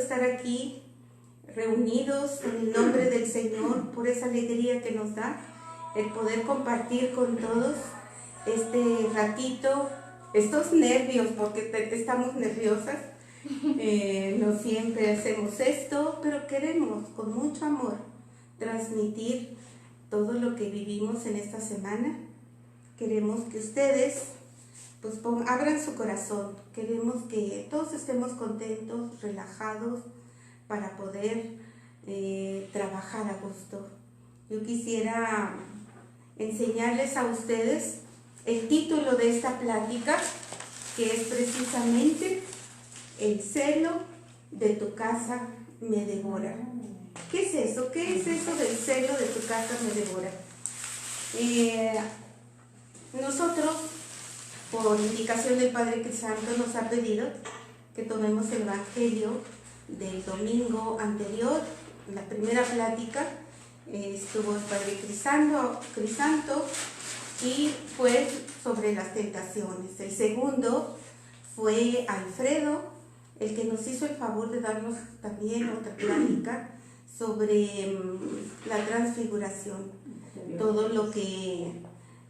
estar aquí reunidos en el nombre del Señor, por esa alegría que nos da el poder compartir con todos este ratito, estos nervios, porque estamos nerviosas. No siempre hacemos esto, pero queremos con mucho amor transmitir todo lo que vivimos en esta semana. Queremos que ustedes pues abran su corazón. Queremos que todos estemos contentos, relajados, para poder trabajar a gusto. Yo quisiera enseñarles a ustedes el título de esta plática, que es precisamente El celo de tu casa me devora. ¿Qué es eso? ¿Qué es eso del celo de tu casa me devora? Nosotros, por indicación del Padre Crisanto, nos ha pedido que tomemos el Evangelio del domingo anterior. La primera plática estuvo el Padre Crisanto y fue sobre las tentaciones. El segundo fue Alfredo, el que nos hizo el favor de darnos también otra plática sobre la transfiguración, todo lo que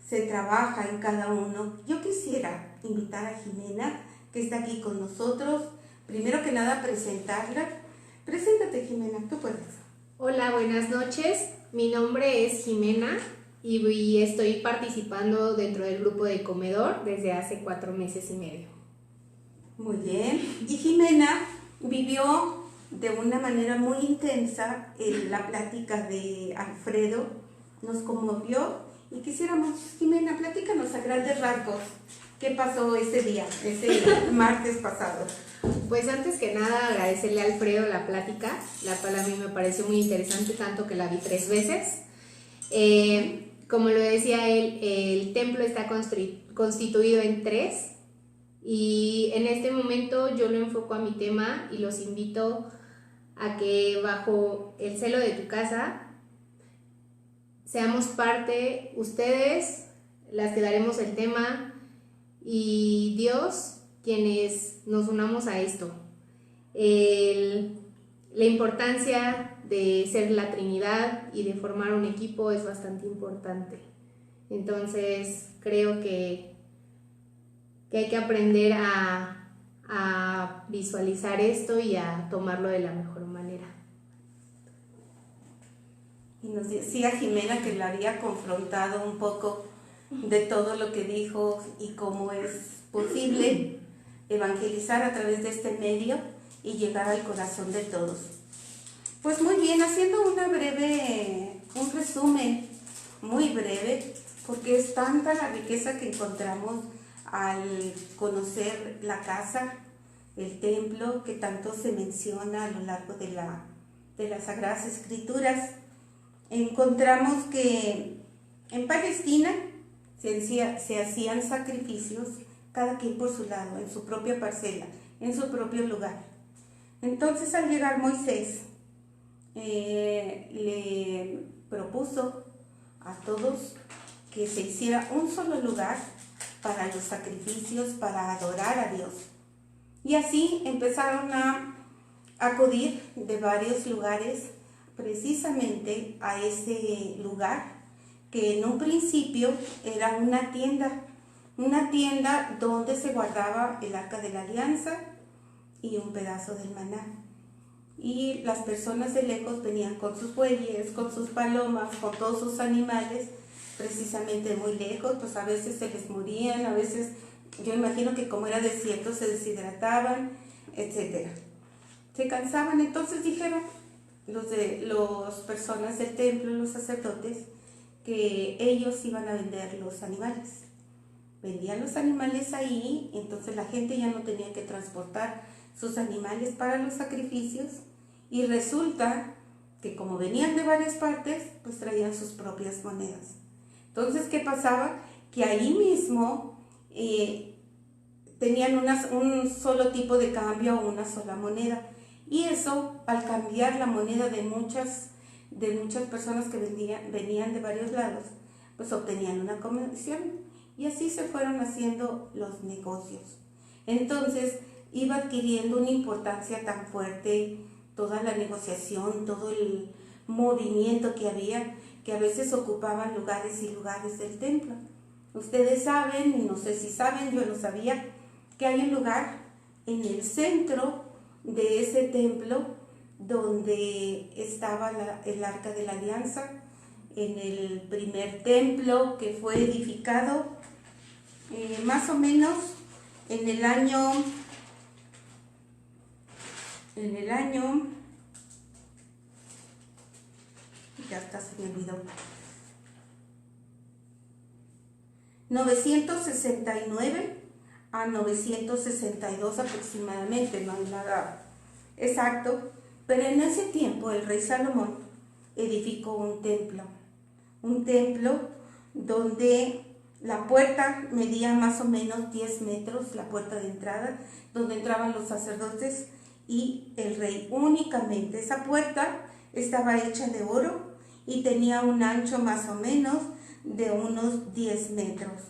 se trabaja en cada uno. Yo quisiera invitar a Jimena, que está aquí con nosotros, primero que nada presentarla. Preséntate, Jimena, tú puedes. Hola, buenas noches. Mi nombre es Jimena y estoy participando dentro del grupo de comedor desde hace 4 meses y medio. Muy bien. Y Jimena vivió de una manera muy intensa la plática de Alfredo, nos conmovió y quisiéramos, Jimena, platícanos a grandes rasgos qué pasó ese día, ese martes pasado. Pues antes que nada agradecerle a Alfredo la plática, la cual a mí me pareció muy interesante, tanto que la vi 3 veces. Como lo decía él, el templo está constituido en 3. Y en este momento yo lo enfoco a mi tema y los invito a que bajo el celo de tu casa seamos parte, ustedes, las que daremos el tema, y Dios, quienes nos unamos a esto. La importancia de ser la Trinidad y de formar un equipo es bastante importante. Entonces creo que hay que aprender a visualizar esto y a tomarlo de la mejor manera. Y nos decía Jimena que la había confrontado un poco de todo lo que dijo y cómo es posible evangelizar a través de este medio y llegar al corazón de todos. Pues muy bien, haciendo un resumen muy breve, porque es tanta la riqueza que encontramos al conocer la casa, el templo, que tanto se menciona a lo largo de las Sagradas Escrituras. Encontramos que en Palestina se hacían sacrificios, cada quien por su lado, en su propia parcela, en su propio lugar. Entonces, al llegar Moisés, le propuso a todos que se hiciera un solo lugar para los sacrificios, para adorar a Dios. Y así empezaron a acudir de varios lugares precisamente a ese lugar, que en un principio era una tienda donde se guardaba el arca de la alianza y un pedazo del maná. Y las personas de lejos venían con sus bueyes, con sus palomas, con todos sus animales, precisamente muy lejos, pues a veces se les morían, a veces yo imagino que como era desierto se deshidrataban, etc. Se cansaban, entonces dijeron las personas del templo, los sacerdotes, que ellos iban a vender los animales. Vendían los animales ahí, entonces la gente ya no tenía que transportar sus animales para los sacrificios, y resulta que como venían de varias partes, pues traían sus propias monedas. Entonces, ¿qué pasaba? Que ahí mismo tenían un solo tipo de cambio o una sola moneda. Y eso, al cambiar la moneda de muchas personas que venían de varios lados, pues obtenían una comisión. Y así se fueron haciendo los negocios. Entonces, iba adquiriendo una importancia tan fuerte toda la negociación, todo el movimiento que había, que a veces ocupaban lugares y lugares del templo. Ustedes saben, y no sé si saben, yo no sabía, que hay un lugar en el centro de ese templo donde estaba el Arca de la Alianza, en el primer templo que fue edificado más o menos en el año, ya hasta se me olvidó, 969 a 962 aproximadamente, no hay nada exacto, pero en ese tiempo el rey Salomón edificó un templo donde la puerta medía más o menos 10 metros, la puerta de entrada, donde entraban los sacerdotes y el rey únicamente. Esa puerta estaba hecha de oro y tenía un ancho más o menos de unos 10 metros.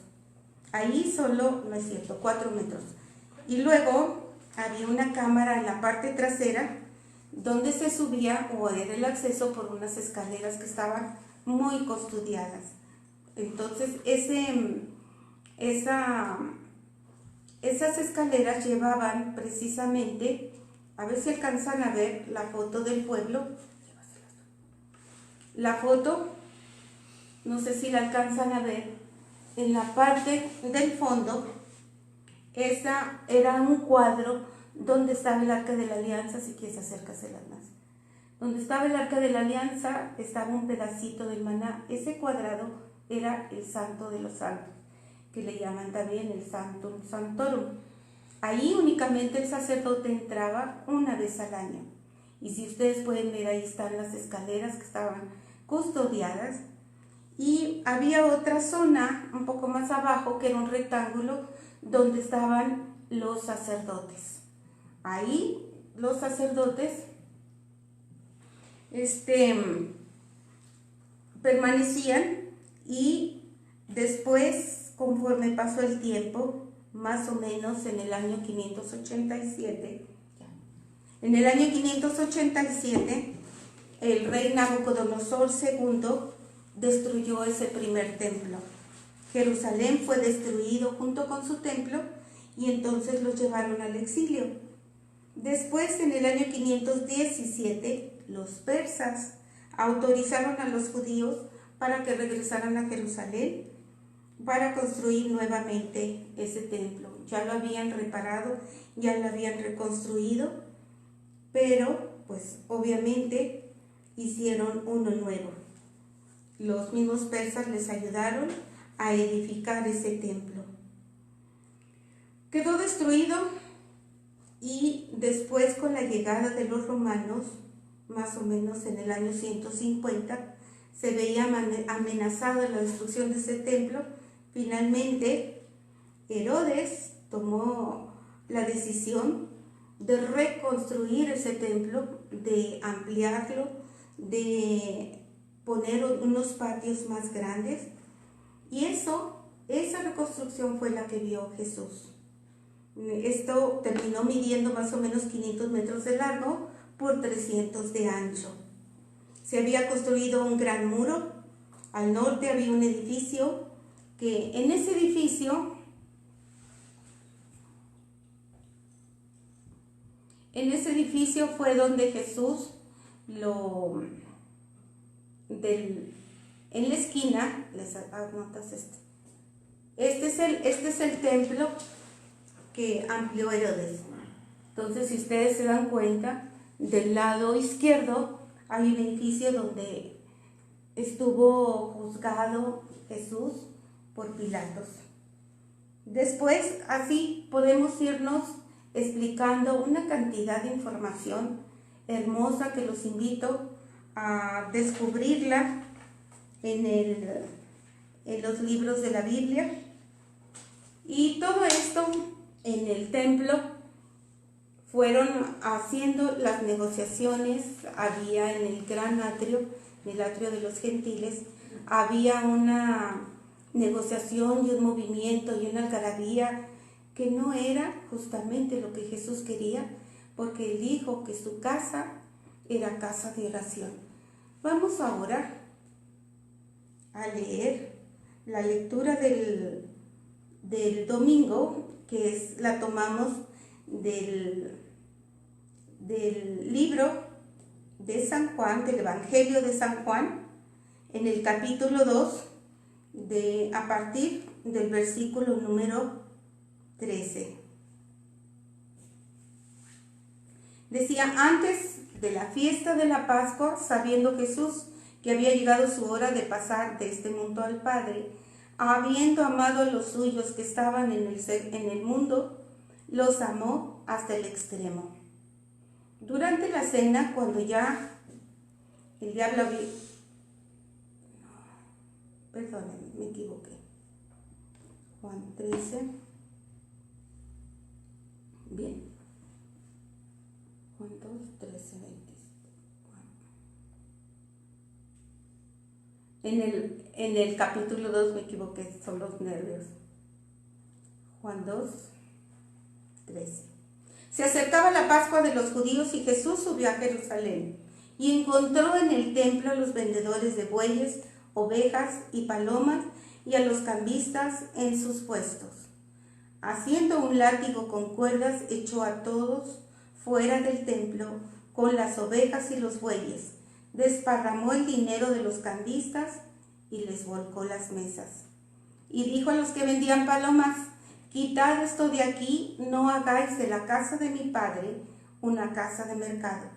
Ahí solo, no es cierto, 4 metros. Y luego había una cámara en la parte trasera donde se subía o era el acceso por unas escaleras que estaban muy custodiadas. Entonces esas escaleras llevaban precisamente, a ver si alcanzan a ver la foto del pueblo. La foto, no sé si la alcanzan a ver, en la parte del fondo, esa era un cuadro donde estaba el Arca de la Alianza, si quieres acércaselas más. Donde estaba el Arca de la Alianza estaba un pedacito del maná. Ese cuadrado era el Santo de los Santos, que le llaman también el Sanctum Sanctorum. Ahí únicamente el sacerdote entraba una vez al año. Y si ustedes pueden ver, ahí están las escaleras que estaban custodiadas. Y había otra zona un poco más abajo, que era un rectángulo, donde estaban los sacerdotes. Ahí los sacerdotes permanecían, y después, conforme pasó el tiempo, más o menos en el año 587, el rey Nabucodonosor II destruyó ese primer templo. Jerusalén fue destruido junto con su templo y entonces los llevaron al exilio. Después, en el año 517, los persas autorizaron a los judíos para que regresaran a Jerusalén para construir nuevamente ese templo. Ya lo habían reparado, ya lo habían reconstruido, pero pues obviamente hicieron uno nuevo. Los mismos persas les ayudaron a edificar ese templo. Quedó destruido, y después, con la llegada de los romanos, más o menos en el año 150, se veía amenazada la destrucción de ese templo. Finalmente, Herodes tomó la decisión de reconstruir ese templo, de ampliarlo, de poner unos patios más grandes, y esa reconstrucción fue la que vio Jesús. Esto terminó midiendo más o menos 500 metros de largo por 300 de ancho. Se había construido un gran muro. Al norte había un edificio, que en ese edificio fue donde Jesús en la esquina, les anotas esto. Este es el templo que amplió Herodes. Entonces, si ustedes se dan cuenta, del lado izquierdo hay un edificio donde estuvo juzgado Jesús por Pilatos. Después, así podemos irnos explicando una cantidad de información hermosa que los invito a descubrirla en los libros de la Biblia. Y todo esto en el templo fueron haciendo las negociaciones. Había en el gran atrio, en el atrio de los gentiles, había una negociación y un movimiento y una algarabía que no era justamente lo que Jesús quería, porque él dijo que su casa era casa de oración. Vamos ahora a leer la lectura del domingo, que la tomamos del libro de San Juan, del Evangelio de San Juan, en el capítulo 2, a partir del versículo número 13. Decía: antes de la fiesta de la Pascua, sabiendo Jesús que había llegado su hora de pasar de este mundo al Padre, habiendo amado a los suyos que estaban en el mundo, los amó hasta el extremo. Durante la cena, cuando ya el diablo había... Perdónenme, me equivoqué. Juan 13. Bien. Juan 2, 13, 20. En el capítulo 2 me equivoqué, son los nervios. Juan 2, 13. Se acercaba la Pascua de los judíos y Jesús subió a Jerusalén y encontró en el templo a los vendedores de bueyes, ovejas y palomas y a los cambistas en sus puestos. Haciendo un látigo con cuerdas, echó a todos fuera del templo con las ovejas y los bueyes, desparramó el dinero de los cambistas y les volcó las mesas. Y dijo a los que vendían palomas: quitad esto de aquí, no hagáis de la casa de mi Padre una casa de mercado.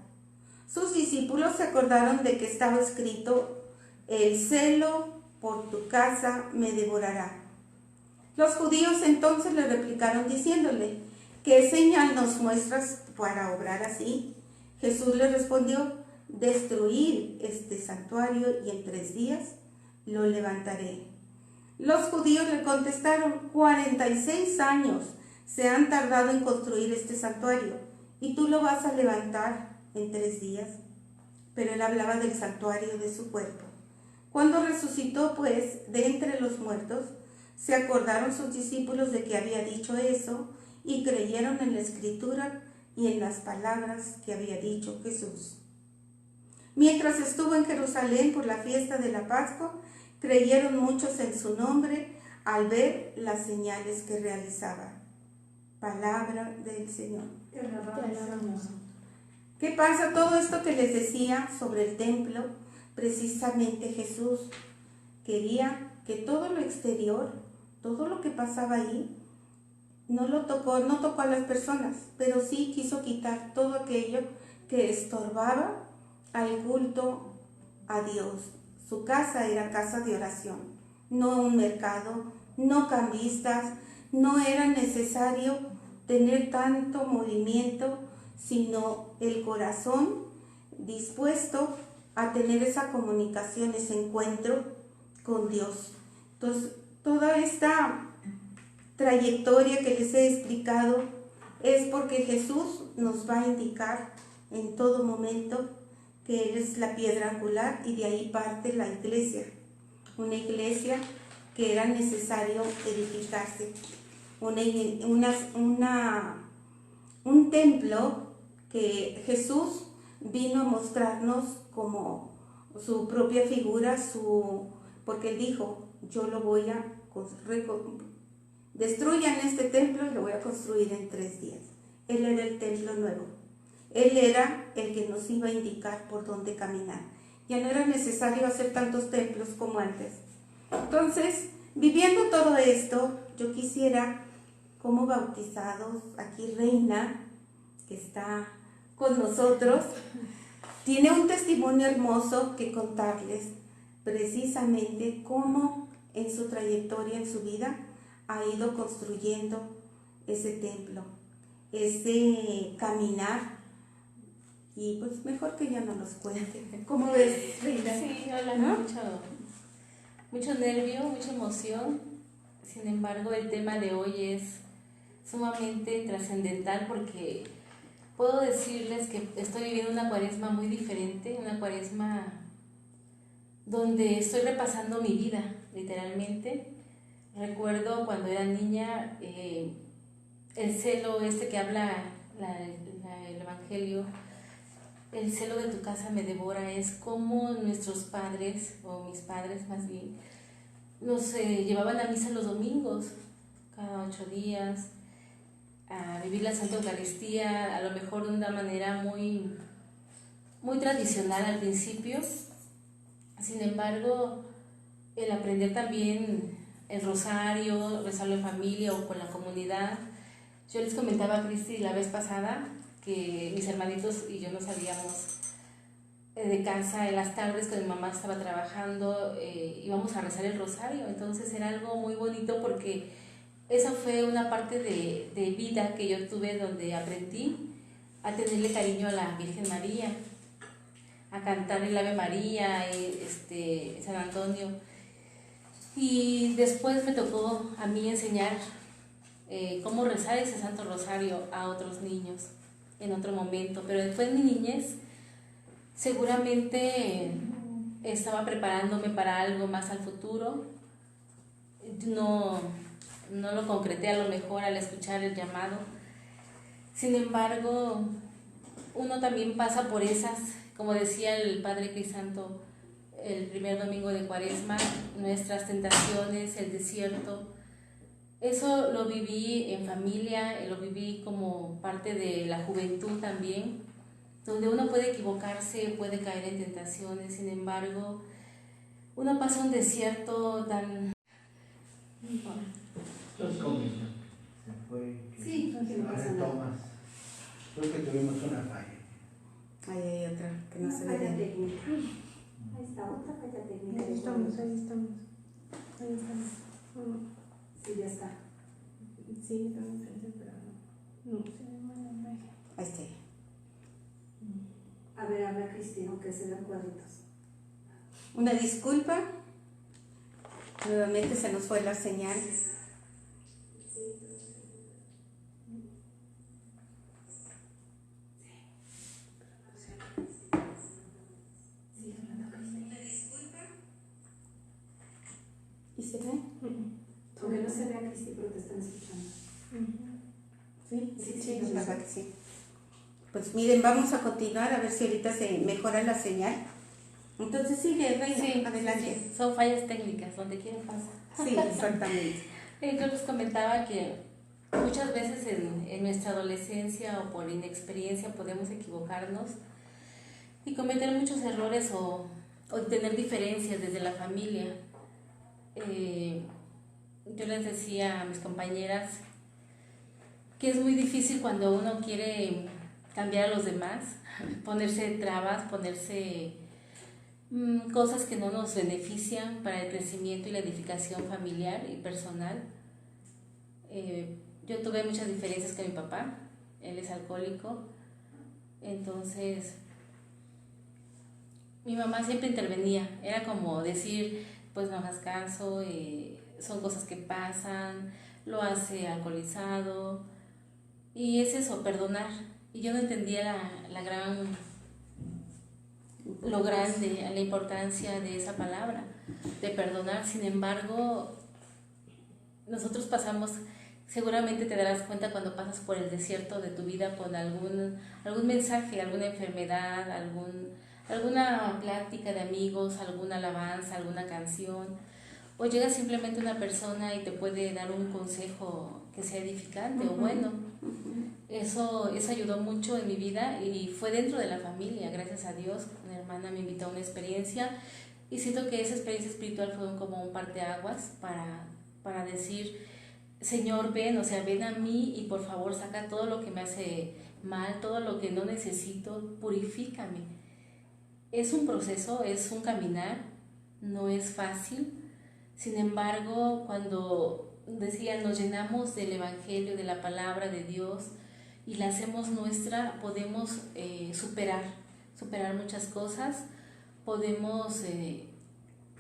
Sus discípulos se acordaron de que estaba escrito: el celo por tu casa me devorará. Los judíos entonces le replicaron diciéndole: ¿qué señal nos muestras para obrar así? Jesús le respondió: destruid este santuario y en 3 días lo levantaré. Los judíos le contestaron: 46 años se han tardado en construir este santuario, y tú lo vas a levantar en 3 días. Pero él hablaba del santuario de su cuerpo. Cuando resucitó, pues, de entre los muertos, se acordaron sus discípulos de que había dicho eso, y creyeron en la Escritura y en las palabras que había dicho Jesús. Mientras estuvo en Jerusalén por la fiesta de la Pascua, creyeron muchos en su nombre al ver las señales que realizaba. Palabra del Señor. Te alabamos. ¿Qué pasa? Todo esto que les decía sobre el templo, precisamente Jesús quería que todo lo exterior, todo lo que pasaba ahí, no tocó a las personas, pero sí quiso quitar todo aquello que estorbaba al culto a Dios. Su casa era casa de oración, no un mercado, no cambistas, no era necesario tener tanto movimiento, sino el corazón dispuesto a tener esa comunicación, ese encuentro con Dios. Entonces, toda esta trayectoria que les he explicado es porque Jesús nos va a indicar en todo momento que Él es la piedra angular, y de ahí parte la iglesia, una iglesia que era necesario edificarse, un templo que Jesús vino a mostrarnos como su propia figura, porque Él dijo: yo lo voy a destruyan este templo y lo voy a construir en 3 días. Él era el templo nuevo. Él era el que nos iba a indicar por dónde caminar. Ya no era necesario hacer tantos templos como antes. Entonces, viviendo todo esto, yo quisiera, como bautizados, aquí Reina, que está con nosotros, tiene un testimonio hermoso que contarles, precisamente cómo en su trayectoria, en su vida, ha ido construyendo ese templo, ese caminar. Y pues mejor que ya no nos cuente. ¿Cómo ves, Reina? Sí, hola, ¿no? mucho nervio, mucha emoción. Sin embargo, el tema de hoy es sumamente trascendental, porque puedo decirles que estoy viviendo una cuaresma muy diferente, una cuaresma donde estoy repasando mi vida, literalmente. Recuerdo cuando era niña, el celo que habla el Evangelio, el celo de tu casa me devora, es como nuestros padres, o mis padres más bien, nos llevaban a misa los domingos, cada 8 días, a vivir la Santa Eucaristía, a lo mejor de una manera muy, muy tradicional al principio. Sin embargo, el aprender también el rosario, rezarlo en familia o con la comunidad. Yo les comentaba a Cristi la vez pasada que mis hermanitos y yo nos salíamos de casa en las tardes cuando mi mamá estaba trabajando, íbamos a rezar el rosario. Entonces era algo muy bonito porque esa fue una parte de vida que yo tuve, donde aprendí a tenerle cariño a la Virgen María, a cantar el Ave María, San Antonio. Y después me tocó a mí enseñar cómo rezar ese Santo Rosario a otros niños en otro momento. Pero después de mi niñez seguramente estaba preparándome para algo más al futuro. No lo concreté a lo mejor al escuchar el llamado. Sin embargo, uno también pasa por esas, como decía el Padre Crisanto el primer domingo de Cuaresma, nuestras tentaciones, el desierto. Eso lo viví en familia, lo viví como parte de la juventud también, donde uno puede equivocarse, puede caer en tentaciones. Sin embargo, uno pasa un desierto tan... Se fue. Sí, no pasa nada. Creo que tuvimos una falla. Ahí hay otra que no se ve falla bien. técnica. Ahí está otra falla técnica. Ahí estamos. Sí, ya está. Sí, estamos enfrente, pero no se ve mal la imagen. Ahí está. A ver, habla Cristina, que se vean cuadritos. Una disculpa. Nuevamente se nos fue la señal. ¿Y se ve? Aunque no se vea Cristi, pero te están escuchando. Sí, es verdad que sí. Pues miren, vamos a continuar a ver si ahorita se mejora la señal. Entonces sigue, Reina, Sí, adelante. sí, son fallas técnicas, donde quieren pasar. Sí, exactamente. Yo les comentaba que muchas veces en nuestra adolescencia o por inexperiencia podemos equivocarnos y cometer muchos errores o tener diferencias desde la familia. Yo les decía a mis compañeras que es muy difícil cuando uno quiere cambiar a los demás, ponerse trabas, ponerse cosas que no nos benefician para el crecimiento y la edificación familiar y personal. Yo tuve muchas diferencias con mi papá, él es alcohólico, entonces mi mamá siempre intervenía, era como decir, pues no hagas caso, son cosas que pasan, lo hace alcoholizado, y es eso, perdonar. Y yo no entendía lo grande, la importancia de esa palabra, de perdonar. Sin embargo, nosotros pasamos, seguramente te darás cuenta cuando pasas por el desierto de tu vida con algún mensaje, alguna enfermedad, alguna plática de amigos, alguna alabanza, alguna canción, o llega simplemente una persona y te puede dar un consejo que sea edificante o bueno. Eso ayudó mucho en mi vida y fue dentro de la familia, gracias a Dios. Una hermana me invitó a una experiencia y siento que esa experiencia espiritual fue como un parteaguas para decir, Señor, ven a mí y por favor saca todo lo que me hace mal, todo lo que no necesito, purifícame. Es un proceso, es un caminar, no es fácil. Sin embargo, cuando nos llenamos del Evangelio, de la palabra de Dios y la hacemos nuestra, podemos superar muchas cosas, podemos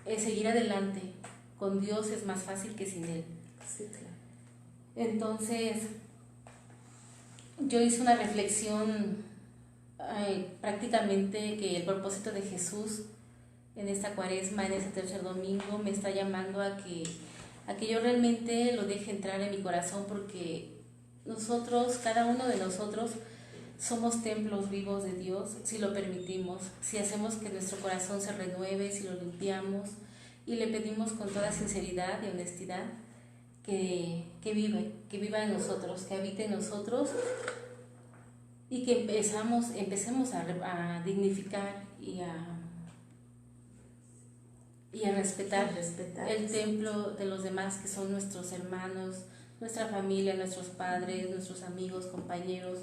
seguir adelante. Con Dios es más fácil que sin Él. Sí, claro. Entonces, yo hice una reflexión prácticamente que el propósito de Jesús en esta Cuaresma, en este tercer domingo, me está llamando a que yo realmente lo deje entrar en mi corazón, porque nosotros, cada uno de nosotros, somos templos vivos de Dios si lo permitimos, si hacemos que nuestro corazón se renueve, si lo limpiamos y le pedimos con toda sinceridad y honestidad que viva en nosotros, que habite en nosotros y que empecemos a dignificar y a respetar el templo de los demás que son nuestros hermanos, nuestra familia, nuestros padres, nuestros amigos, compañeros.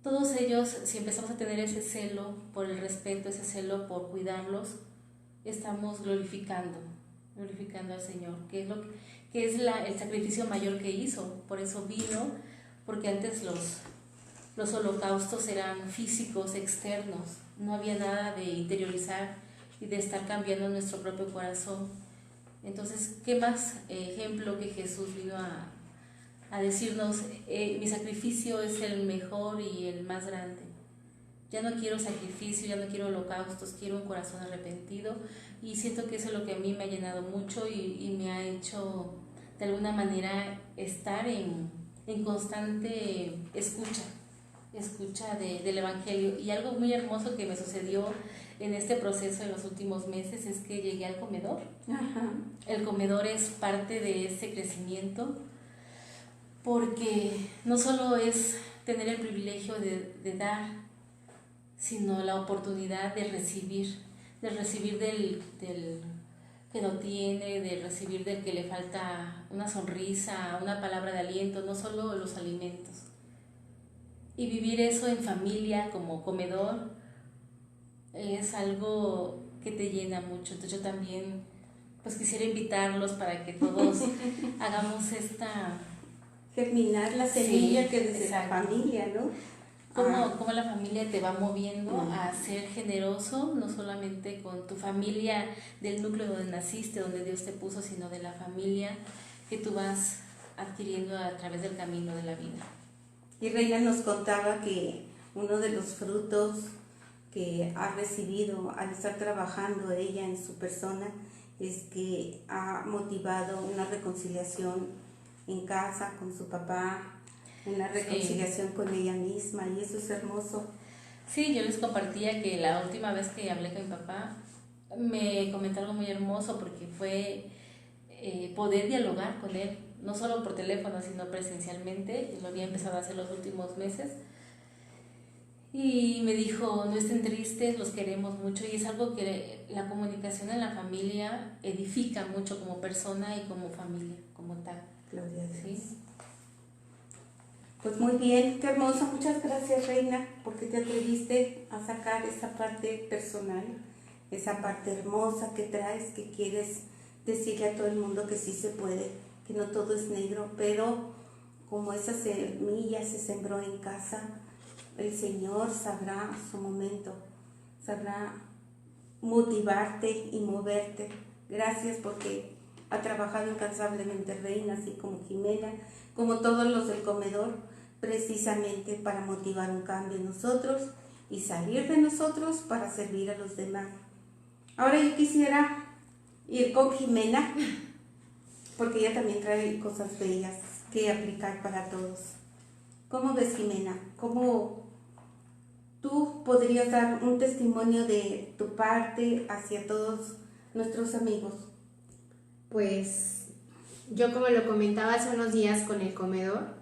Todos ellos, si empezamos a tener ese celo por el respeto, ese celo por cuidarlos, estamos glorificando al Señor, que es el sacrificio mayor que hizo. Por eso vino, porque antes los holocaustos eran físicos, externos, no había nada de interiorizar y de estar cambiando nuestro propio corazón. Entonces, ¿qué más ejemplo que Jesús vino a decirnos, mi sacrificio es el mejor y el más grande? Ya no quiero sacrificio, ya no quiero holocaustos, quiero un corazón arrepentido, y siento que eso es lo que a mí me ha llenado mucho y me ha hecho de alguna manera estar en constante escucha del Evangelio. Y algo muy hermoso que me sucedió en este proceso en los últimos meses es que llegué al comedor. Ajá. El comedor es parte de ese crecimiento, porque no solo es tener el privilegio de dar, sino la oportunidad de recibir del que no tiene, de recibir del que le falta una sonrisa, una palabra de aliento, no solo los alimentos. Y vivir eso en familia como comedor es algo que te llena mucho. Entonces yo también pues quisiera invitarlos para que todos hagamos Germinar la semilla que desde exacto. la familia, ¿no? Cómo la familia te va moviendo a ser generoso, no solamente con tu familia del núcleo donde naciste, donde Dios te puso, sino de la familia que tú vas adquiriendo a través del camino de la vida. Y Reina nos contaba que uno de los frutos que ha recibido al estar trabajando ella en su persona es que ha motivado una reconciliación en casa con su papá, una reconciliación con ella misma, y eso es hermoso. Sí, yo les compartía que la última vez que hablé con mi papá me comentó algo muy hermoso, porque fue poder dialogar con él, no solo por teléfono, sino presencialmente. Lo había empezado a hacer los últimos meses. Y me dijo, no estén tristes, los queremos mucho, y es algo que la comunicación en la familia edifica mucho como persona y como familia, como tal. Gloria a Dios. ¿Sí? Pues muy bien, qué hermoso. Muchas gracias, Reina, porque te atreviste a sacar esa parte personal, esa parte hermosa que traes, que quieres decirle a todo el mundo que sí se puede, que no todo es negro, pero como esa semilla se sembró en casa, el Señor sabrá su momento, sabrá motivarte y moverte. Gracias porque ha trabajado incansablemente Reina, así como Jimena, como todos los del comedor, precisamente para motivar un cambio en nosotros y salir de nosotros para servir a los demás. Ahora yo quisiera ir con Jimena, porque ella también trae cosas bellas que aplicar para todos. ¿Cómo ves, Jimena? ¿Cómo tú podrías dar un testimonio de tu parte hacia todos nuestros amigos? Pues yo, como lo comentaba hace unos días con el comedor,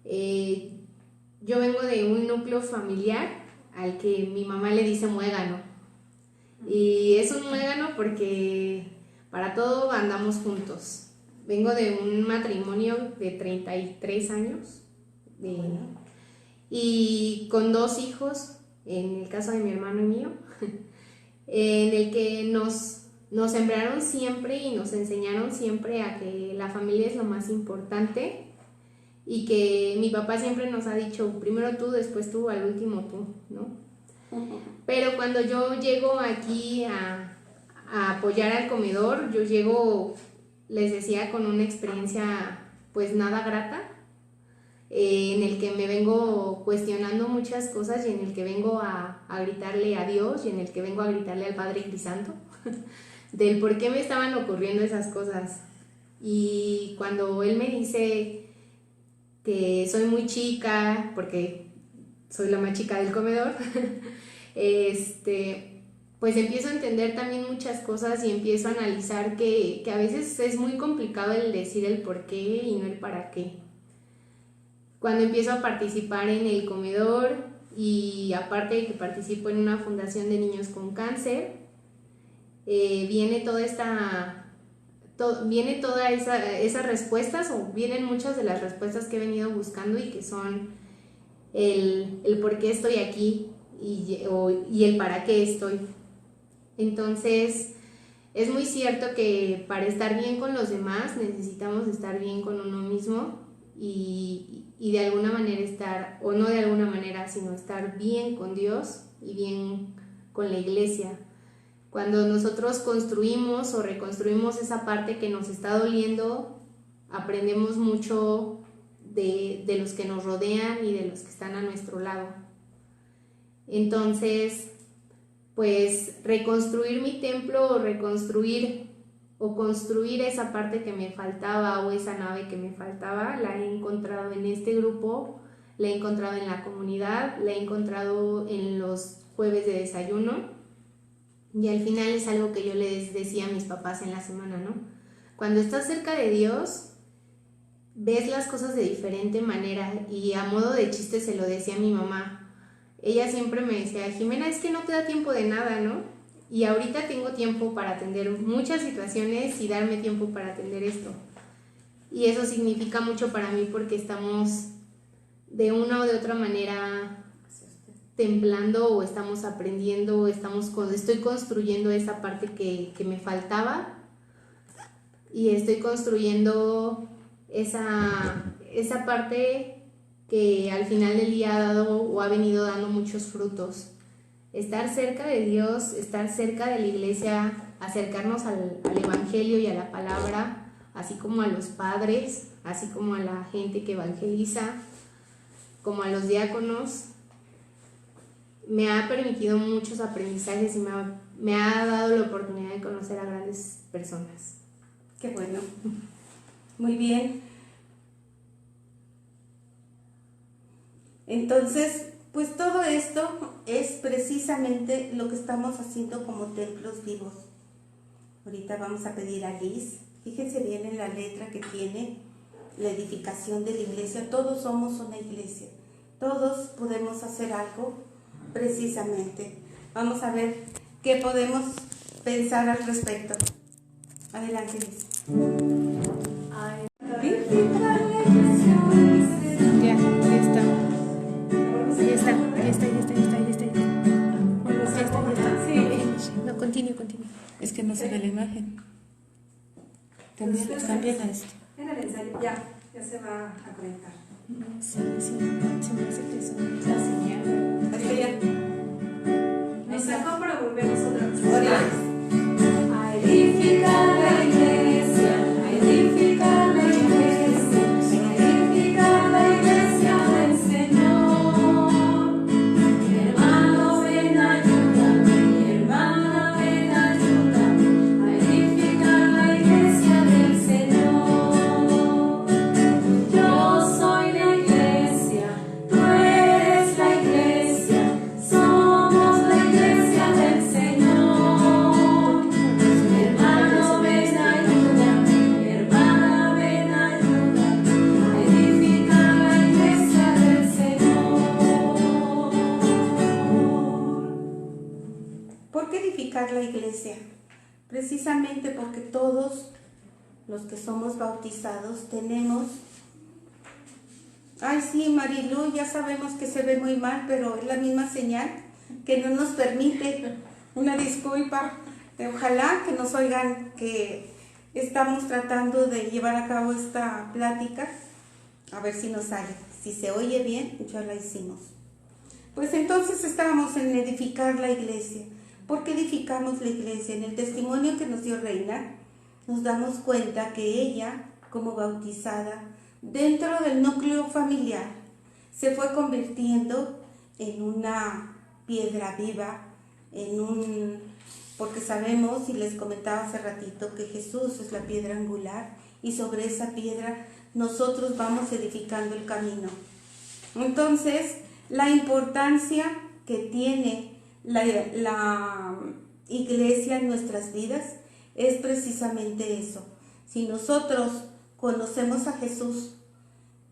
yo vengo de un núcleo familiar al que mi mamá le dice muégano. Y es un muégano porque para todo andamos juntos. Vengo de un matrimonio de 33 años y con 2 hijos, en el caso de mi hermano y mío, en el que nos sembraron siempre y nos enseñaron siempre a que la familia es lo más importante, y que mi papá siempre nos ha dicho, primero tú, después tú, al último tú, ¿no? Pero cuando yo llego aquí a apoyar al comedor, yo llego, les decía, con una experiencia pues nada grata, en el que me vengo cuestionando muchas cosas, y en el que vengo a gritarle a Dios, y en el que vengo a gritarle al Padre Crisanto del por qué me estaban ocurriendo esas cosas. Y cuando él me dice que soy muy chica, porque soy la más chica del comedor, pues empiezo a entender también muchas cosas y empiezo a analizar que a veces es muy complicado el decir el por qué y no el para qué. Cuando empiezo a participar en el comedor y aparte de que participo en una fundación de niños con cáncer, viene todas esas respuestas, o vienen muchas de las respuestas que he venido buscando y que son el por qué estoy aquí y el para qué estoy. Entonces, es muy cierto que para estar bien con los demás necesitamos estar bien con uno mismo y de alguna manera estar, o no de alguna manera, sino estar bien con Dios y bien con la iglesia. Cuando nosotros construimos o reconstruimos esa parte que nos está doliendo, aprendemos mucho de los que nos rodean y de los que están a nuestro lado. Entonces, pues reconstruir mi templo o construir esa parte que me faltaba o esa nave que me faltaba, la he encontrado en este grupo, la he encontrado en la comunidad, la he encontrado en los jueves de desayuno y al final es algo que yo les decía a mis papás en la semana, ¿no? Cuando estás cerca de Dios, ves las cosas de diferente manera y a modo de chiste se lo decía a mi mamá. Ella siempre me decía, Jimena, es que no te da tiempo de nada, ¿no? Y ahorita tengo tiempo para atender muchas situaciones y darme tiempo para atender esto. Y eso significa mucho para mí porque estamos de una o de otra manera templando o estamos aprendiendo, estoy construyendo esa parte que me faltaba y estoy construyendo esa parte que al final del día ha dado o ha venido dando muchos frutos. Estar cerca de Dios, estar cerca de la iglesia, acercarnos al evangelio y a la palabra, así como a los padres, así como a la gente que evangeliza, como a los diáconos, me ha permitido muchos aprendizajes y me ha dado la oportunidad de conocer a grandes personas. Qué bueno. Muy bien. Entonces, pues todo esto es precisamente lo que estamos haciendo como templos vivos. Ahorita vamos a pedir a Liz, fíjense bien en la letra que tiene la edificación de la iglesia. Todos somos una iglesia, todos podemos hacer algo precisamente. Vamos a ver qué podemos pensar al respecto. Adelante, Liz. Continúe. Es que no se ve la imagen. También a esto. Era el ensayo, ya se va a conectar. Sí, se me hace que es la señal. Es que ya. Nos sacó, pero volvemos otra vez. Otra vez. A edificar la iglesia, a edificar la iglesia, a edificar la iglesia del Señor. Mi hermano, ven, ayúdame, mi hermana, ven, ayúdame, a edificar la iglesia del Señor. Yo soy la iglesia, tú eres la iglesia, somos la iglesia del Señor. Mi hermano, ven, ayúdame, mi hermana, ven, ayúdame, a edificar la iglesia del Señor. ¿Por qué edificar la iglesia? Precisamente porque todos los que somos bautizados tenemos... Ay, sí, Marilu, ya sabemos que se ve muy mal, pero es la misma señal que no nos permite. Una disculpa. Ojalá que nos oigan que estamos tratando de llevar a cabo esta plática. A ver si nos sale. Si se oye bien, ya la hicimos. Pues entonces estábamos en edificar la iglesia. ¿Por qué edificamos la iglesia? En el testimonio que nos dio Reina, nos damos cuenta que ella, como bautizada, dentro del núcleo familiar, se fue convirtiendo en una piedra viva, porque sabemos, y les comentaba hace ratito, que Jesús es la piedra angular, y sobre esa piedra nosotros vamos edificando el camino. Entonces, La importancia que tiene la iglesia en nuestras vidas es precisamente eso. Si nosotros conocemos a Jesús,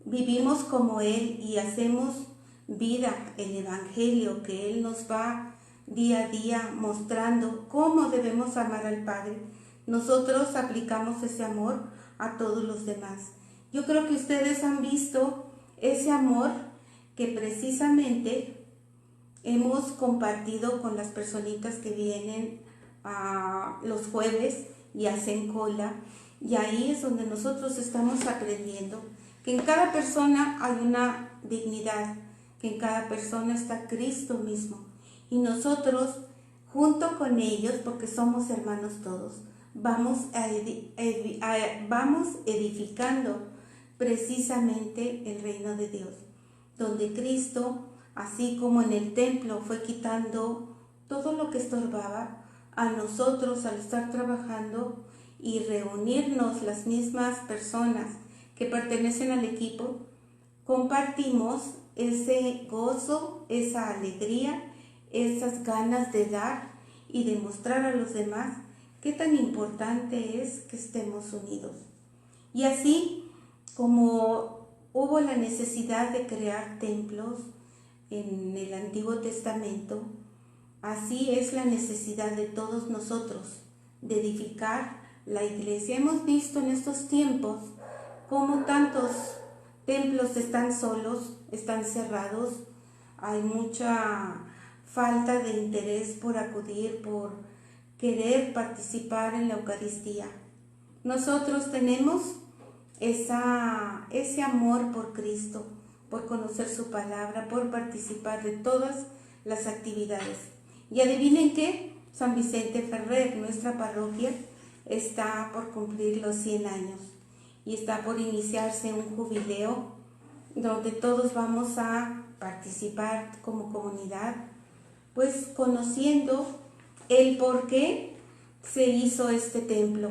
vivimos como Él y hacemos vida el Evangelio que Él nos va día a día mostrando cómo debemos amar al Padre, nosotros aplicamos ese amor a todos los demás. Yo creo que ustedes han visto ese amor que precisamente hemos compartido con las personitas que vienen los jueves y hacen cola, y ahí es donde nosotros estamos aprendiendo que en cada persona hay una dignidad, que en cada persona está Cristo mismo, y nosotros junto con ellos, porque somos hermanos todos, vamos edificando precisamente el reino de Dios, donde Cristo, así como en el templo, fue quitando todo lo que estorbaba. A nosotros, al estar trabajando y reunirnos las mismas personas que pertenecen al equipo, compartimos ese gozo, esa alegría, esas ganas de dar y de mostrar a los demás qué tan importante es que estemos unidos. Y así como hubo la necesidad de crear templos en el Antiguo Testamento, así es la necesidad de todos nosotros de edificar la iglesia. Hemos visto en estos tiempos cómo tantos templos están solos, están cerrados, hay mucha falta de interés por acudir, por querer participar en la Eucaristía. Nosotros tenemos ese amor por Cristo, por conocer su palabra, por participar de todas las actividades. Y adivinen qué, San Vicente Ferrer, nuestra parroquia, está por cumplir los 100 años y está por iniciarse un jubileo donde todos vamos a participar como comunidad, pues conociendo el por qué se hizo este templo.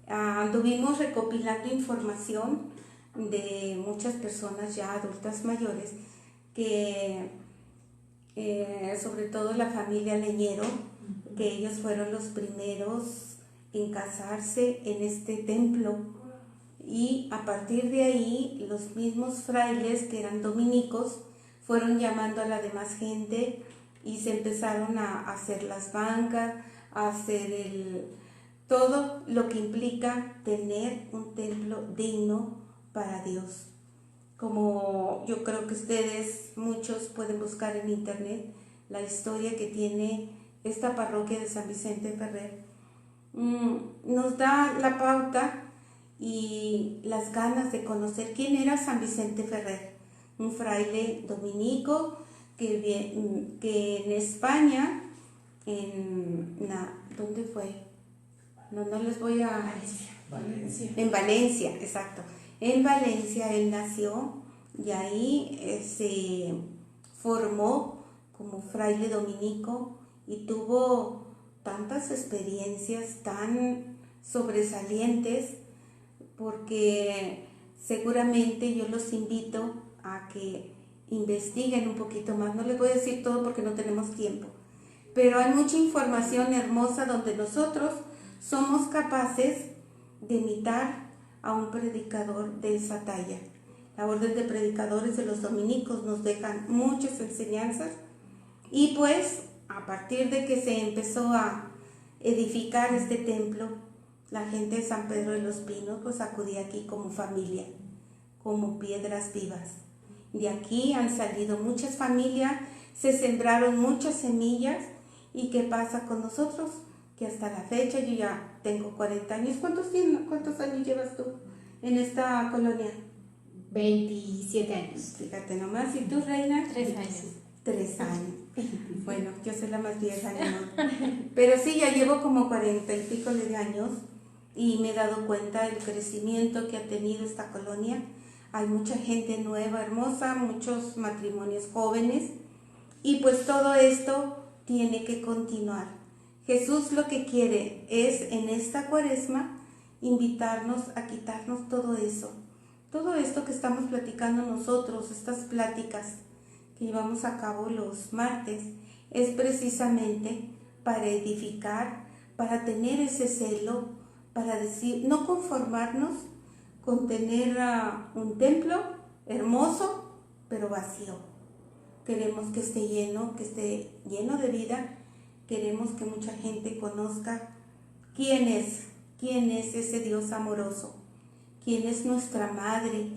Anduvimos recopilando información de muchas personas ya adultas mayores, que sobre todo la familia Leñero, que ellos fueron los primeros en casarse en este templo, y a partir de ahí los mismos frailes que eran dominicos fueron llamando a la demás gente y se empezaron a hacer las bancas, a hacer todo lo que implica tener un templo digno para Dios. Como yo creo que ustedes, muchos, pueden buscar en internet la historia que tiene esta parroquia de San Vicente Ferrer, nos da la pauta y las ganas de conocer quién era San Vicente Ferrer, un fraile dominico que en España, ¿dónde fue? No les voy a... Valencia. En Valencia, exacto. En Valencia él nació y ahí se formó como fraile dominico y tuvo tantas experiencias tan sobresalientes, porque seguramente yo los invito a que investiguen un poquito más. No les voy a decir todo porque no tenemos tiempo, pero hay mucha información hermosa donde nosotros somos capaces de imitar a un predicador de esa talla. La orden de predicadores de los dominicos nos dejan muchas enseñanzas, y pues a partir de que se empezó a edificar este templo, la gente de San Pedro de los Pinos pues acudía aquí como familia, como piedras vivas. De aquí han salido muchas familias, se sembraron muchas semillas. ¿Y qué pasa con nosotros? Que hasta la fecha, yo ya tengo 40 años. ¿Cuántos años llevas tú en esta colonia? 27 años. Fíjate nomás. ¿Y tú, Reina? 3 años. 3 años. Bueno, yo soy la más vieja, ¿no? Pero sí, ya llevo como 40 y pico de años y me he dado cuenta del crecimiento que ha tenido esta colonia. Hay mucha gente nueva, hermosa, muchos matrimonios jóvenes, y pues todo esto tiene que continuar. Jesús lo que quiere es en esta Cuaresma invitarnos a quitarnos todo eso, todo esto que estamos platicando nosotros, estas pláticas que llevamos a cabo los martes es precisamente para edificar, para tener ese celo, para decir, no conformarnos con tener un templo hermoso, pero vacío. Queremos que esté lleno de vida. Queremos que mucha gente conozca quién es ese Dios amoroso, quién es nuestra madre,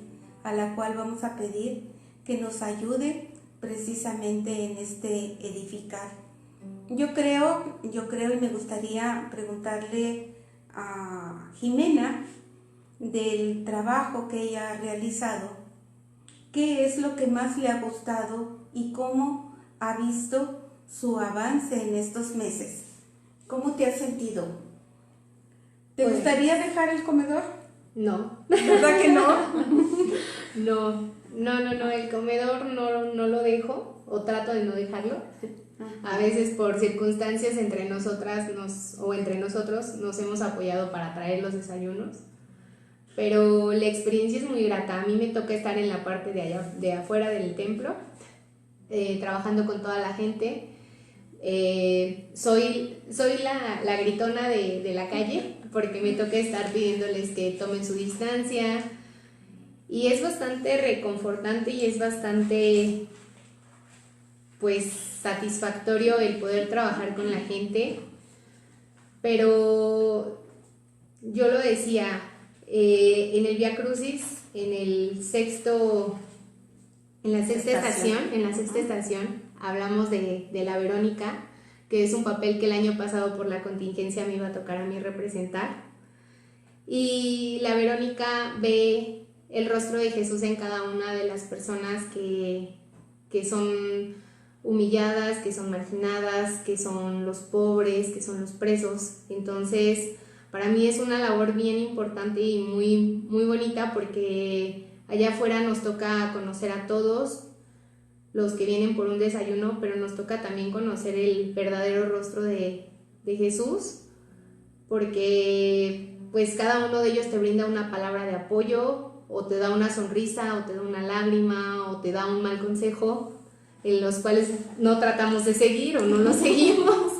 a la cual vamos a pedir que nos ayude precisamente en este edificar. Yo creo y me gustaría preguntarle a Jimena del trabajo que ella ha realizado, qué es lo que más le ha gustado y cómo ha visto su avance en estos meses. ¿Cómo te has sentido? ¿Te Pues, gustaría dejar el comedor? No. ¿Verdad que no? No, el comedor no lo dejo, o trato de no dejarlo. A veces por circunstancias entre nosotras entre nosotros nos hemos apoyado para traer los desayunos, pero la experiencia es muy grata. A mí me toca estar en la parte de afuera del templo, trabajando con toda la gente. Soy la gritona de la calle, porque me toca estar pidiéndoles que tomen su distancia, y es bastante reconfortante y es bastante, pues, satisfactorio el poder trabajar con la gente. Pero yo lo decía, en el Vía Crucis, en la sexta estación, hablamos de la Verónica, que es un papel que el año pasado por la contingencia me iba a tocar a mí representar. Y la Verónica ve el rostro de Jesús en cada una de las personas que son humilladas, que son marginadas, que son los pobres, que son los presos. Entonces, para mí es una labor bien importante y muy, muy bonita, porque allá afuera nos toca conocer a todos los que vienen por un desayuno, pero nos toca también conocer el verdadero rostro de Jesús, porque pues cada uno de ellos te brinda una palabra de apoyo, o te da una sonrisa, o te da una lágrima, o te da un mal consejo, en los cuales no tratamos de seguir o no los seguimos,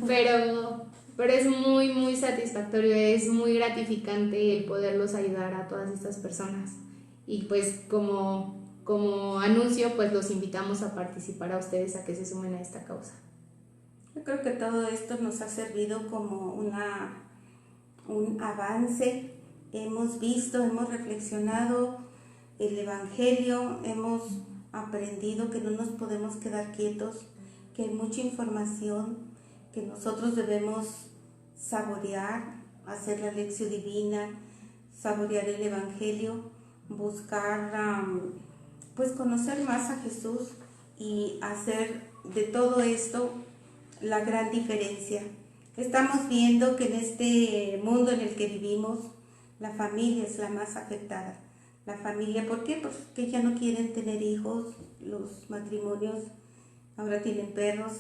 pero es muy, muy satisfactorio, es muy gratificante el poderlos ayudar a todas estas personas. Y pues como anuncio, pues los invitamos a participar a ustedes, a que se sumen a esta causa. Yo creo que todo esto nos ha servido como un avance. Hemos visto, hemos reflexionado el Evangelio, hemos aprendido que no nos podemos quedar quietos, que hay mucha información que nosotros debemos saborear, hacer la lección divina, saborear el Evangelio, buscar pues conocer más a Jesús y hacer de todo esto la gran diferencia. Estamos viendo que en este mundo en el que vivimos, la familia es la más afectada. La familia, ¿por qué? Porque ya no quieren tener hijos, los matrimonios ahora tienen perros,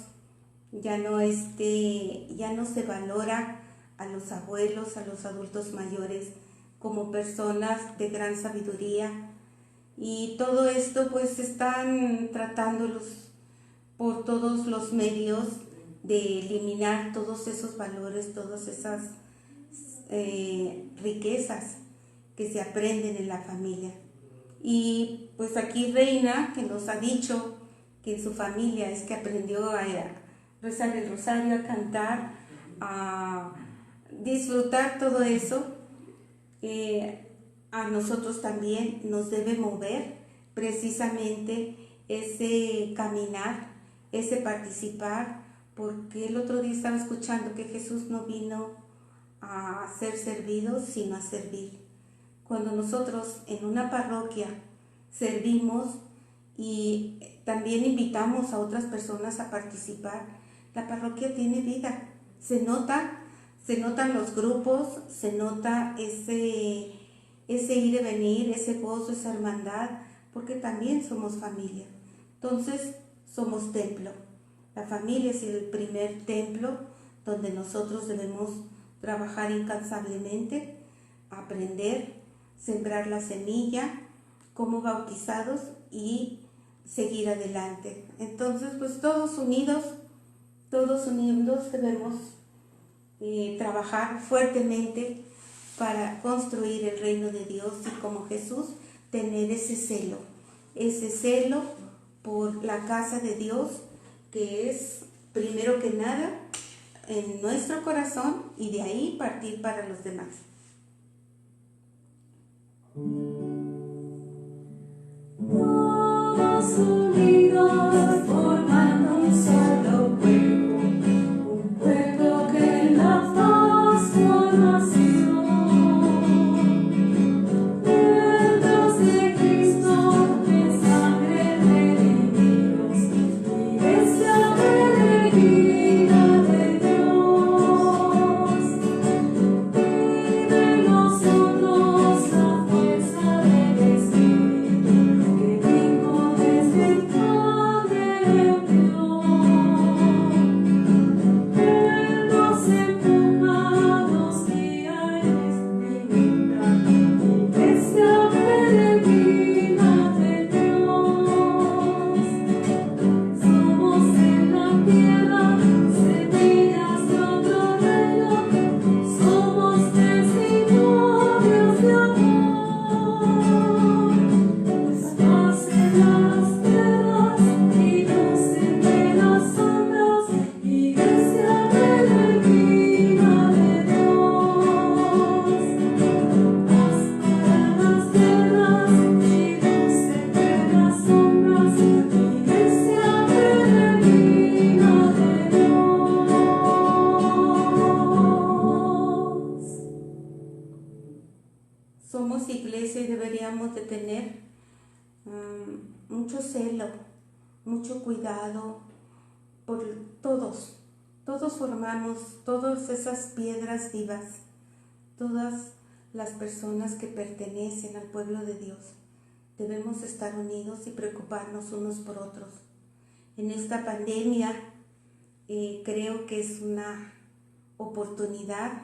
ya no se valora a los abuelos, a los adultos mayores como personas de gran sabiduría, y todo esto pues están tratándolos por todos los medios de eliminar todos esos valores, todas esas riquezas que se aprenden en la familia. Y pues aquí Reina, que nos ha dicho que en su familia es que aprendió a rezar el rosario, a cantar, a disfrutar todo eso, a nosotros también nos debe mover precisamente ese caminar, ese participar, porque el otro día estaba escuchando que Jesús no vino a ser servido, sino a servir. Cuando nosotros en una parroquia servimos y también invitamos a otras personas a participar, la parroquia tiene vida, se notan los grupos, se nota ese ir y venir, ese gozo, esa hermandad, porque también somos familia. Entonces somos templo. La familia es el primer templo donde nosotros debemos trabajar incansablemente, aprender, sembrar la semilla como bautizados y seguir adelante. Entonces, pues todos unidos debemos trabajar fuertemente para construir el reino de Dios y como Jesús tener ese celo por la casa de Dios, que es primero que nada en nuestro corazón y de ahí partir para los demás. Todos unidos formando un solo pueblo que en la paz conoció. Pueblos de Cristo, de sangre redimidos, iglesia peregrina de Dios. Vive en nosotros la fuerza del Espíritu que vino desde el Padre Dios. Él nos empuja, nos guía y nos limita, iglesia peregrina de Dios. Somos en la tierra, semillas de otro reino, somos testimonios de amor. Paz en las tierras y luz entre las sombras, iglesia peregrina de Dios. Paz en las tierras y luz entre las sombras, iglesia peregrina de Dios. Somos iglesia y deberíamos de tener mucho celo, mucho cuidado por todos. Todos formamos todas esas piedras vivas, todas las personas que pertenecen al pueblo de Dios. Debemos estar unidos y preocuparnos unos por otros. En esta pandemia creo que es una oportunidad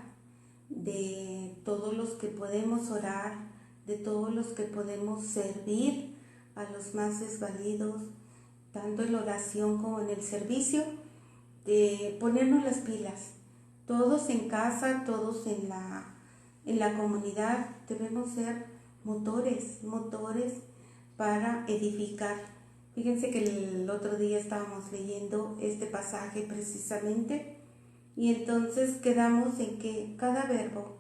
de todos los que podemos orar, de todos los que podemos servir a los más desvalidos, tanto en la oración como en el servicio, de ponernos las pilas. Todos en casa, todos en la comunidad, debemos ser motores para edificar. Fíjense que el otro día estábamos leyendo este pasaje precisamente y entonces quedamos en que cada verbo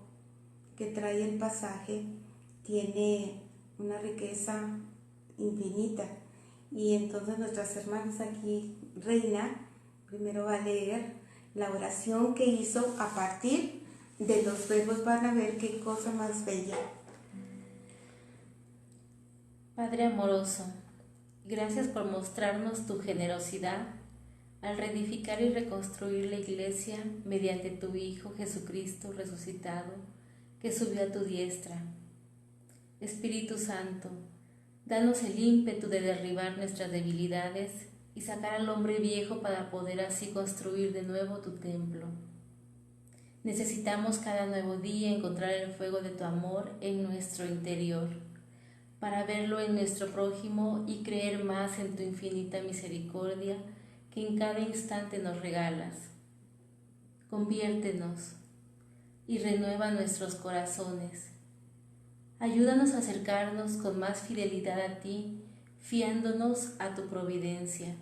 que trae el pasaje tiene una riqueza infinita. Y entonces nuestras hermanas aquí, Reina, primero va a leer la oración que hizo a partir de los verbos. Van a ver qué cosa más bella. Padre amoroso, gracias por mostrarnos tu generosidad al reedificar y reconstruir la iglesia mediante tu Hijo Jesucristo resucitado, que subió a tu diestra. Espíritu Santo, danos el ímpetu de derribar nuestras debilidades y sacar al hombre viejo para poder así construir de nuevo tu templo. Necesitamos cada nuevo día encontrar el fuego de tu amor en nuestro interior, para verlo en nuestro prójimo y creer más en tu infinita misericordia que en cada instante nos regalas. Conviértenos y renueva nuestros corazones. Ayúdanos a acercarnos con más fidelidad a ti, fiándonos a tu providencia.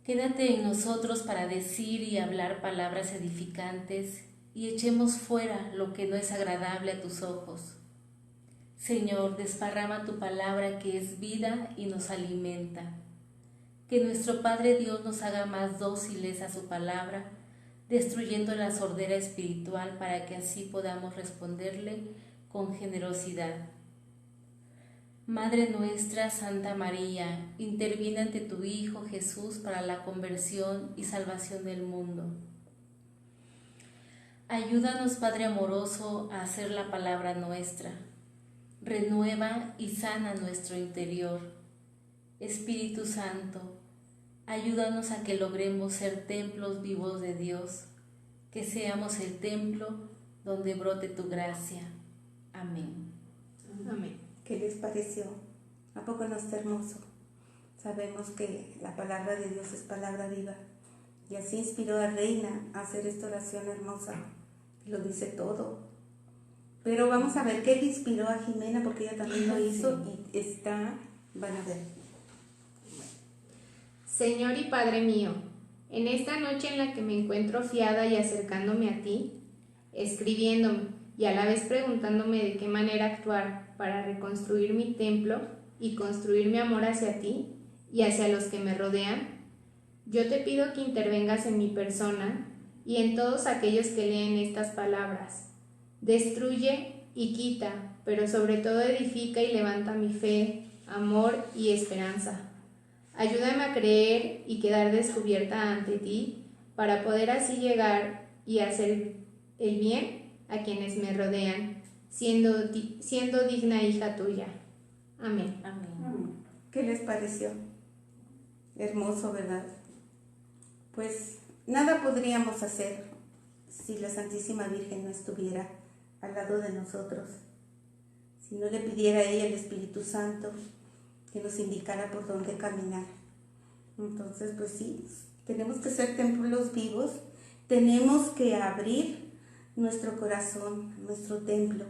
Quédate en nosotros para decir y hablar palabras edificantes y echemos fuera lo que no es agradable a tus ojos. Señor, desparrama tu palabra que es vida y nos alimenta. Que nuestro Padre Dios nos haga más dóciles a su palabra, destruyendo la sordera espiritual para que así podamos responderle con generosidad. Madre nuestra, Santa María, interviene ante tu Hijo Jesús para la conversión y salvación del mundo. Ayúdanos, Padre amoroso, a hacer la palabra nuestra. Renueva y sana nuestro interior. Espíritu Santo, ayúdanos a que logremos ser templos vivos de Dios, que seamos el templo donde brote tu gracia. Amén. Amén. ¿Qué les pareció? ¿A poco no está hermoso? Sabemos que la palabra de Dios es palabra viva. Y así inspiró a Reina a hacer esta oración hermosa. Lo dice todo. Pero vamos a ver qué le inspiró a Jimena, porque ella también lo hizo y van a ver. Señor y Padre mío, en esta noche en la que me encuentro fiada y acercándome a ti, escribiéndome y a la vez preguntándome de qué manera actuar para reconstruir mi templo y construir mi amor hacia ti y hacia los que me rodean, yo te pido que intervengas en mi persona y en todos aquellos que leen estas palabras. Destruye y quita, pero sobre todo edifica y levanta mi fe, amor y esperanza. Ayúdame a creer y quedar descubierta ante ti para poder así llegar y hacer el bien a quienes me rodean, siendo digna hija tuya. Amén. Amén. ¿Qué les pareció? Hermoso, ¿verdad? Pues nada podríamos hacer si la Santísima Virgen no estuviera al lado de nosotros, si no le pidiera a ella el Espíritu Santo que nos indicara por dónde caminar. Entonces, pues sí, tenemos que ser templos vivos, tenemos que abrir nuestro corazón, nuestro templo.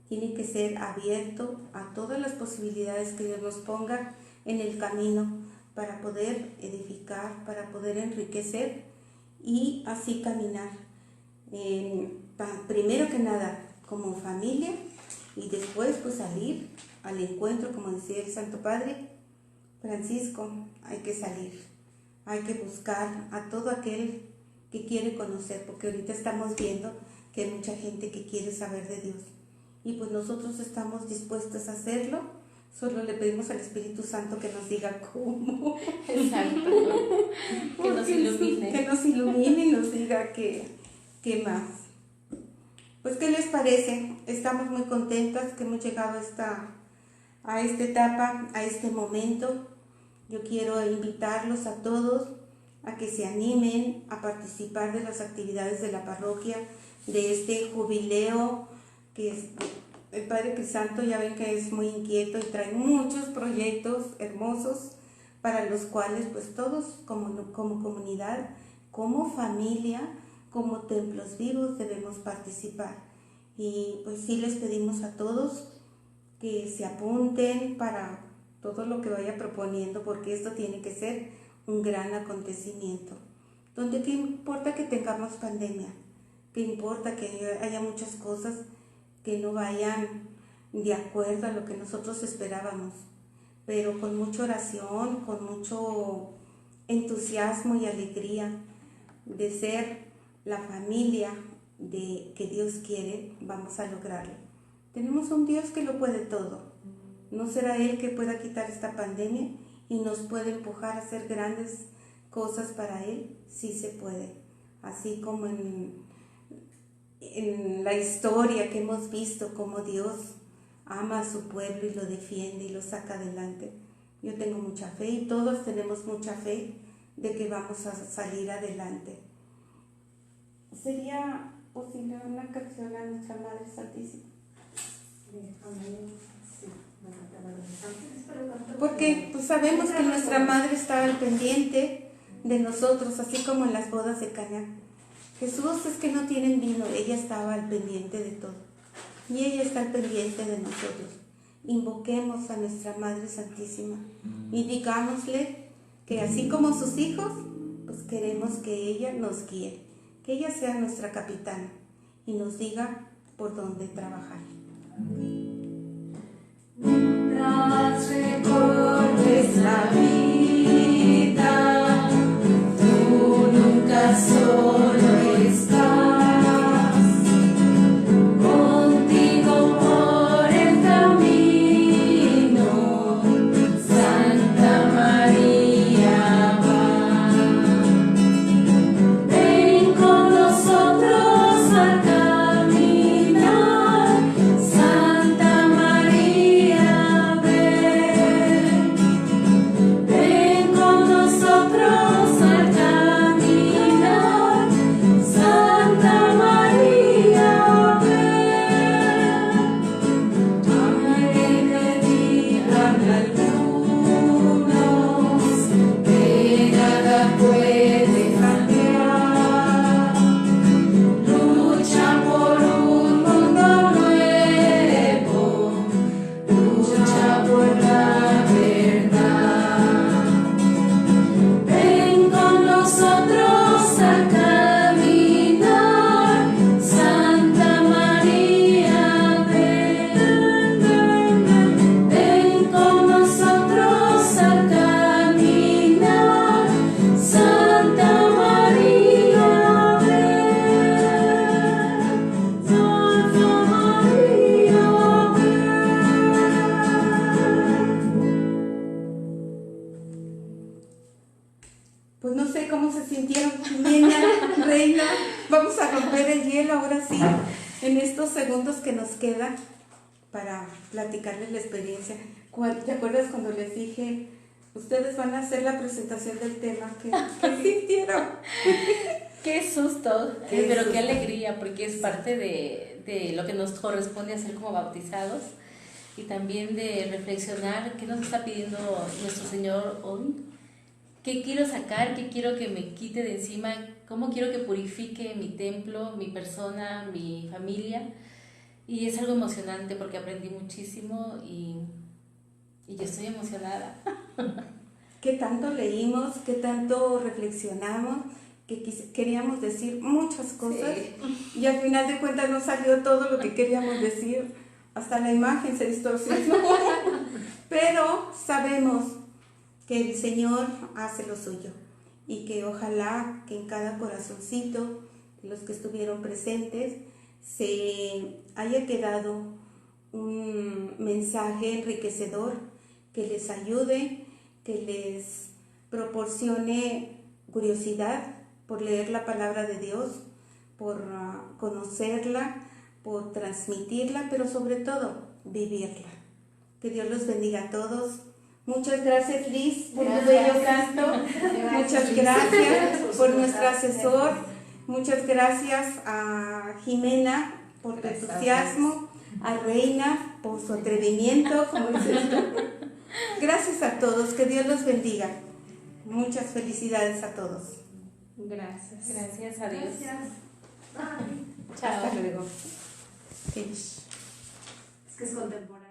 Tiene que ser abierto a todas las posibilidades que Dios nos ponga en el camino para poder edificar, para poder enriquecer y así caminar. Primero que nada, como familia, y después pues salir al encuentro, como decía el Santo Padre Francisco, hay que salir, hay que buscar a todo aquel que quiere conocer, porque ahorita estamos viendo que hay mucha gente que quiere saber de Dios, y pues nosotros estamos dispuestos a hacerlo, solo le pedimos al Espíritu Santo que nos diga cómo. Exacto. Que nos ilumine. Que nos ilumine y nos diga qué más. Pues, ¿qué les parece? Estamos muy contentas que hemos llegado a esta etapa, a este momento. Yo quiero invitarlos a todos a que se animen a participar de las actividades de la parroquia, de este jubileo que es el Padre Crisanto. Ya ven que es muy inquieto y trae muchos proyectos hermosos para los cuales pues todos como comunidad, como familia, como templos vivos debemos participar. Y pues sí les pedimos a todos que se apunten para todo lo que vaya proponiendo, porque esto tiene que ser un gran acontecimiento. Donde qué importa que tengamos pandemia, qué importa que haya muchas cosas que no vayan de acuerdo a lo que nosotros esperábamos, pero con mucha oración, con mucho entusiasmo y alegría de ser la familia de que Dios quiere, vamos a lograrlo. Tenemos un Dios que lo puede todo. ¿No será Él que pueda quitar esta pandemia y nos puede empujar a hacer grandes cosas para Él? Sí se puede. Así como en la historia que hemos visto cómo Dios ama a su pueblo y lo defiende y lo saca adelante. Yo tengo mucha fe y todos tenemos mucha fe de que vamos a salir adelante. ¿Sería posible una canción a nuestra Madre Santísima? Porque pues sabemos que nuestra Madre está al pendiente de nosotros, así como en las bodas de Caná. Jesús es que no tienen vino, ella estaba al pendiente de todo. Y ella está al pendiente de nosotros. Invoquemos a nuestra Madre Santísima y digámosle que así como sus hijos, pues queremos que ella nos guíe, que ella sea nuestra capitana y nos diga por dónde trabajar. Mientras recorres la vida, tú nunca solo estás, contigo por el camino, Santa María va. Ven con nosotros al caminar, Santa María ven. Jimena, Reina, vamos a romper el hielo ahora sí, en estos segundos que nos quedan para platicarles la experiencia. ¿Te acuerdas cuando les dije, ustedes van a hacer la presentación del tema? ¿Qué sintieron? Qué susto, Qué pero susto. qué alegría, porque es parte de lo que nos corresponde hacer como bautizados y también de reflexionar qué nos está pidiendo nuestro Señor hoy. ¿Qué quiero sacar? ¿Qué quiero que me quite de encima? ¿Cómo quiero que purifique mi templo, mi persona, mi familia? Y es algo emocionante porque aprendí muchísimo y yo estoy emocionada. ¿Qué tanto leímos? ¿Qué tanto reflexionamos? Que queríamos decir muchas cosas y al final de cuentas no salió todo lo que queríamos decir. Hasta la imagen se distorsionó. Pero sabemos que el Señor hace lo suyo y que ojalá que en cada corazoncito de los que estuvieron presentes se haya quedado un mensaje enriquecedor que les ayude, que les proporcione curiosidad por leer la palabra de Dios, por conocerla, por transmitirla, pero sobre todo vivirla. Que Dios los bendiga a todos. Muchas gracias, Liz, por tu bello canto. Muchas gracias por nuestro asesor. Muchas gracias a Jimena por tu entusiasmo, a Reina por su atrevimiento, como dices tú. Gracias a todos, que Dios los bendiga. Muchas felicidades a todos. Gracias. Gracias a Dios. Gracias. Bye. Chao. Hasta luego. Es que es contemporáneo.